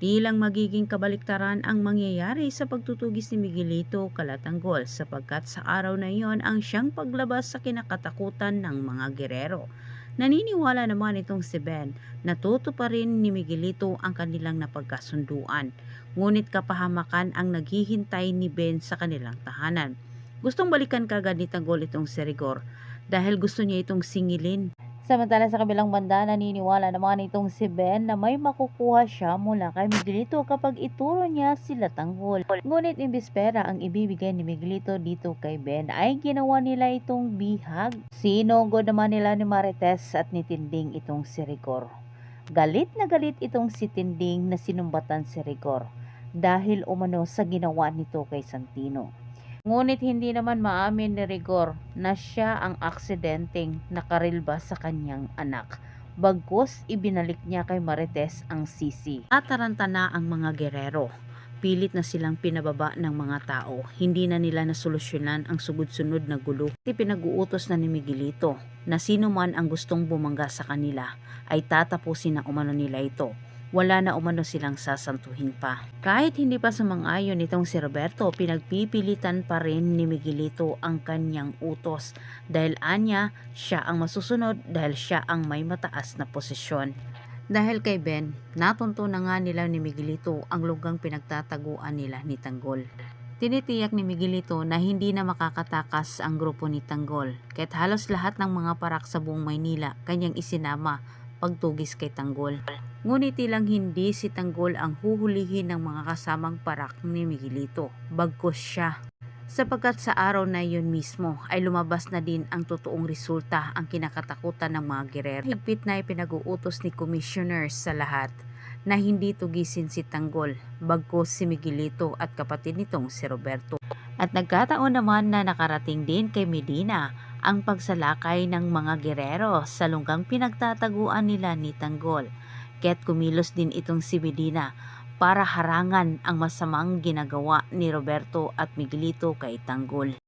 Tilang magiging kabaliktaran ang mangyayari sa pagtutugis ni Miguelito kala Tanggol sapagkat sa araw na iyon ang siyang paglabas sa kinakatakutan ng mga gerero. Naniniwala naman itong si Ben na tutuparin ni Miguelito ang kanilang napagkasunduan. Ngunit kapahamakan ang naghihintay ni Ben sa kanilang tahanan. Gustong balikan kagad ni Tanggol itong si Rigor dahil gusto niya itong singilin. Samantala sa kabilang banda, naniniwala naman itong si Ben na may makukuha siya mula kay Miguelito kapag ituro niya sila Tanggol. Ngunit imbis pera ang ibibigay ni Miguelito dito kay Ben ay ginawa nila itong bihag. Sinugod naman nila ni Marites at ni Tinding itong si Rigor. Galit na galit itong si Tinding na sinumbatan si Rigor dahil umano sa ginawa nito kay Santino. Ngunit hindi naman maamin ni Rigor na siya ang aksidenteng nakarilba sa kanyang anak. Bagkus ibinalik niya kay Marites ang sisi. Ataranta na ang mga gerero. Pilit na silang pinababa ng mga tao. Hindi na nila nasolusyonan ang sugod-sunod na gulo. Pinag-uutos na ni Miguelito na sino man ang gustong bumangga sa kanila ay tatapusin na umano nila ito. Wala na umano silang sasantuhin pa. Kahit hindi pa sumang-ayon itong si Roberto, pinagpipilitan pa rin ni Miguelito ang kanyang utos dahil anya siya ang masusunod dahil siya ang may mataas na posisyon. Dahil kay Ben, natunto na nga nila ni Miguelito ang lugang pinagtataguan nila ni Tanggol. Tinitiyak ni Miguelito na hindi na makakatakas ang grupo ni Tanggol kahit halos lahat ng mga parak sa buong Maynila kanyang isinama pagtugis kay Tanggol. Ngunit ilang hindi si Tanggol ang huhulihin ng mga kasamang parak ni Miguelito, bagkus siya. Sapagkat sa araw na yun mismo ay lumabas na din ang totoong resulta ang kinakatakutan ng mga gerero. Higpit na ipinag-uutos ni Commissioners sa lahat na hindi tugisin si Tanggol, bagkus si Miguelito at kapatid nitong si Roberto. At nagkataon naman na nakarating din kay Medina ang pagsalakay ng mga gerero sa lunggang pinagtataguan nila ni Tanggol. Kaya't kumilos din itong si Medina para harangan ang masamang ginagawa ni Roberto at Miguelito kay Tanggol.